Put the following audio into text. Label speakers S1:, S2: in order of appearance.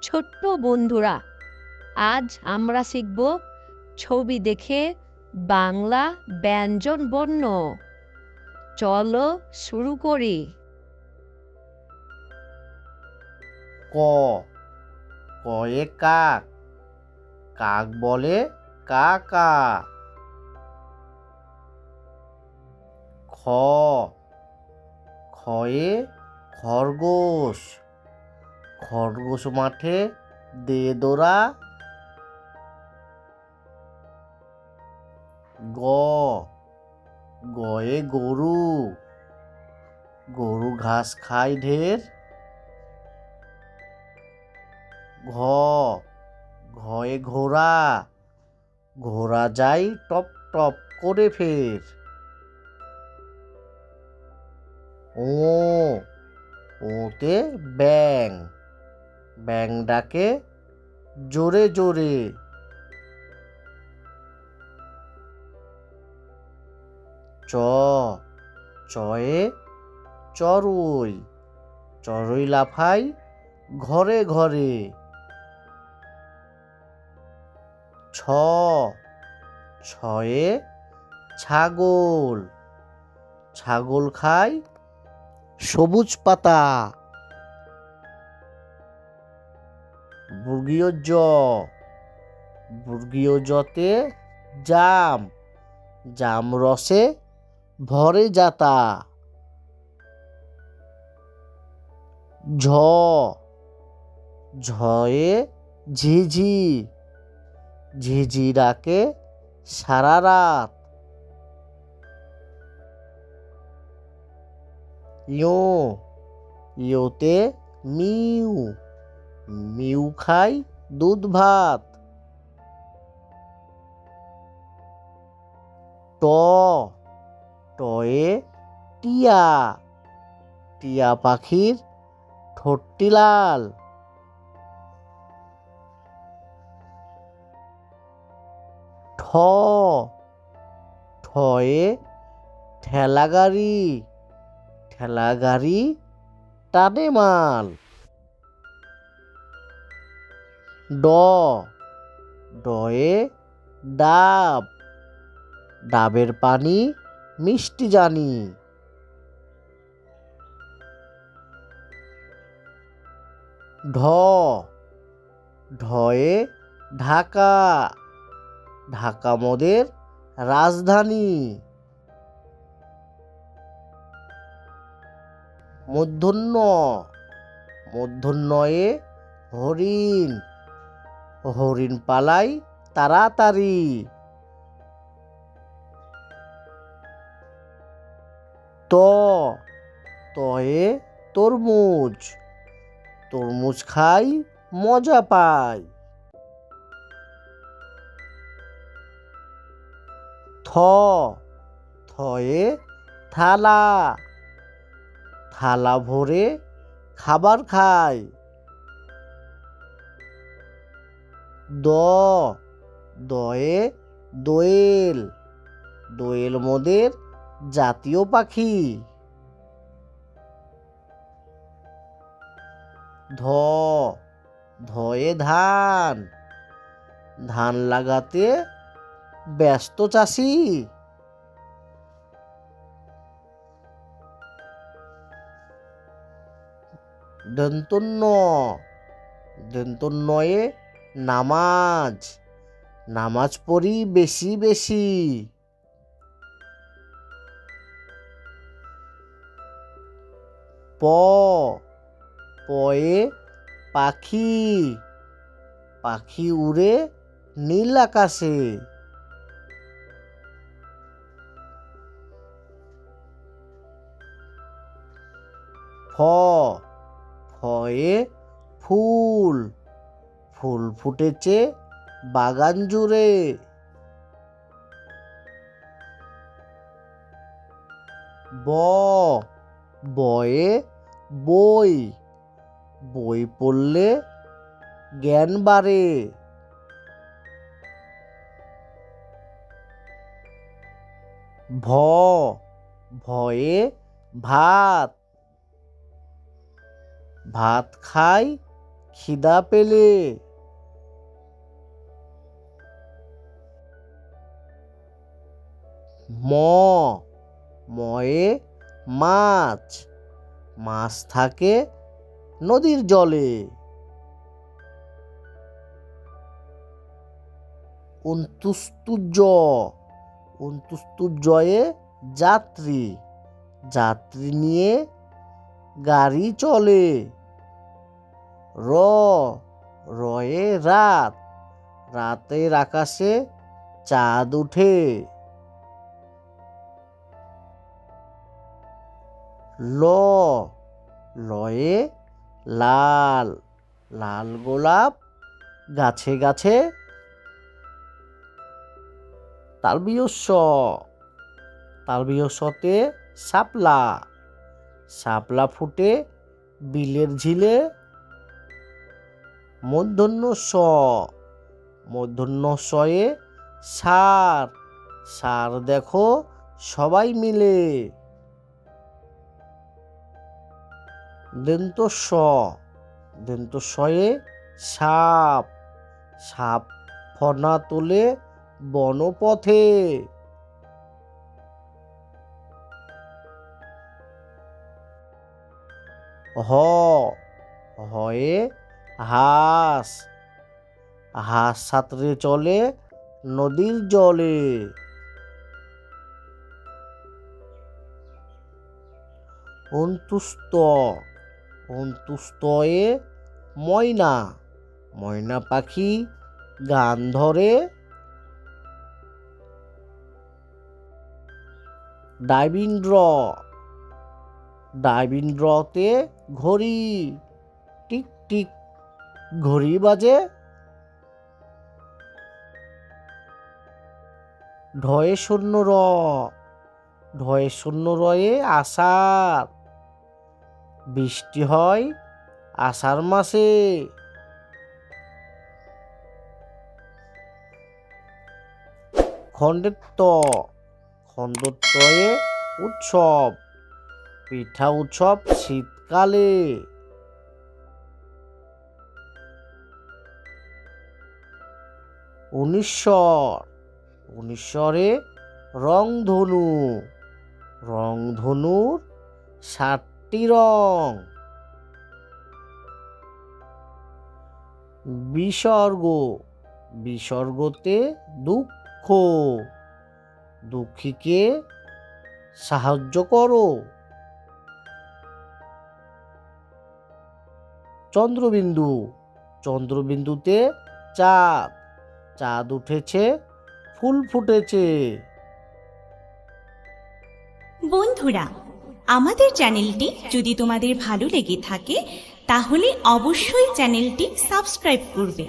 S1: ছোট্ট বন্ধুরা, আজ আমরা শিখব ছবি দেখে বাংলা ব্যঞ্জন বর্ণ। চলো শুরু করি।
S2: ক কয়ে কাক, কাক বলে কা কা। খ খয়ে খরগোশ, খরগোশ মাঠে দে দোরা। গ গয়ে গরু, গরু ঘাস খায় ঢের। ঘ ঘয়ে ঘোড়া, ঘোড়া যায় টপ টপ করে ফের। ও ওতে ব্যাং, ব্যাং ডাকে জোরে জোরে। চ চয়ে চড়ুই, চড়ুই লাফাই ঘরে ঘরে। ছ ছয়ে ছাগল, ছাগল খায় সবুজ পাতা। বর্গীয় জ, বর্গীয় জতে জাম, জাম রসে ভরে যাতা। ঝ ঝয়ে ঝিঝি, ঝিঝি ডাকে সারা রাত। ইয়ো ইয়োতে মিউ, মিউ খাই দুধ ভাত। ট টয়ে টিয়া, টিয়া পাখির ঠোঁটটি লাল। ঠ ঠয়ে ঠেলা গাড়ি, ঠেলা গাড়ি টানে মাল। ড ডয়ে ডাব, ডাবের পানি মিষ্টি জানি। ঢ ঢয়ে ঢাকা, ঢাকা মোদের রাজধানী। মূর্ধন্য মূর্ধন্যয়ে হরিণ, হরিণ পালাই তাড়াতাড়ি। ত তয়ে তরমুজ, তরমুজ খাই মজা পাই। থ থয়ে থালা, থালা ভরে খাবার খাই। দ দয়ে দোয়েল, দোয়েল মোদের জাতীয় পাখি। ধ ধয়ে ধান, ধান লাগাতে ব্যস্ত চাষি। দন্তন্য দন্তন্যয়ে নামাজ, নামাজ পড়ি বেশি বেশি। প পয়ে পাখি, পাখি উড়ে নীল আকাশে। ফ ফয়ে ফুল, ফুল ফুটেছে বাগান জুড়ে। ব বয়ে বই, বই পড়লে জ্ঞান বাড়ে। ভ ভয়ে ভাত, ভাত খাই খিদা পেলে। ম ময়ে মাছ, মাছ থাকে নদীর জলে। অন্তুস্তুজ অন্তুস্তুজয়ে যাত্রী, যাত্রী নিয়ে গাড়ি চলে। রয়ে রাত, রাতের আকাশে চাঁদ ওঠে। লয়ে লাল, লাল গোলাপ গাছে গাছে। তালবিয়স্বতে শাপলা, শাপলা ফুটে বিলের ঝিলে। মূর্ধন্যস্বয়ে সার, সার দেখো সবাই মিলে। দন্তস্বয়ে সাপ, সাপ ফনা তোলে বনপথে। হয়ে হাঁস, হাঁস সাঁতরে চলে নদীর জলে। অন্তুস্তয়ে ময়না, ময়না পাখি গান ধরে। ডাইভিন্দ্রতে ঘড়ি, টিক টিক ঘড়ি বাজে। ঢয়ে শূন্য রয়ে আষাঢ়, বৃষ্টি হয় আষাঢ় মাসে। খণ্ডত্বয়ে উৎসব, পিঠা উৎসব শীতকালে। উনিশ্বরে রংধনু, রংধনুর 7টি রং। বিসর্গতে দুঃখ, দুঃখীকে সাহায্য করো। চন্দ্রবিন্দুতে চাঁদ, চাঁদ উঠেছে ফুল ফুটেছে।
S3: বন্ধুরা, আমাদের চ্যানেলটি যদি তোমাদের ভালো লেগে থাকে তাহলে অবশ্যই চ্যানেলটি সাবস্ক্রাইব করবে।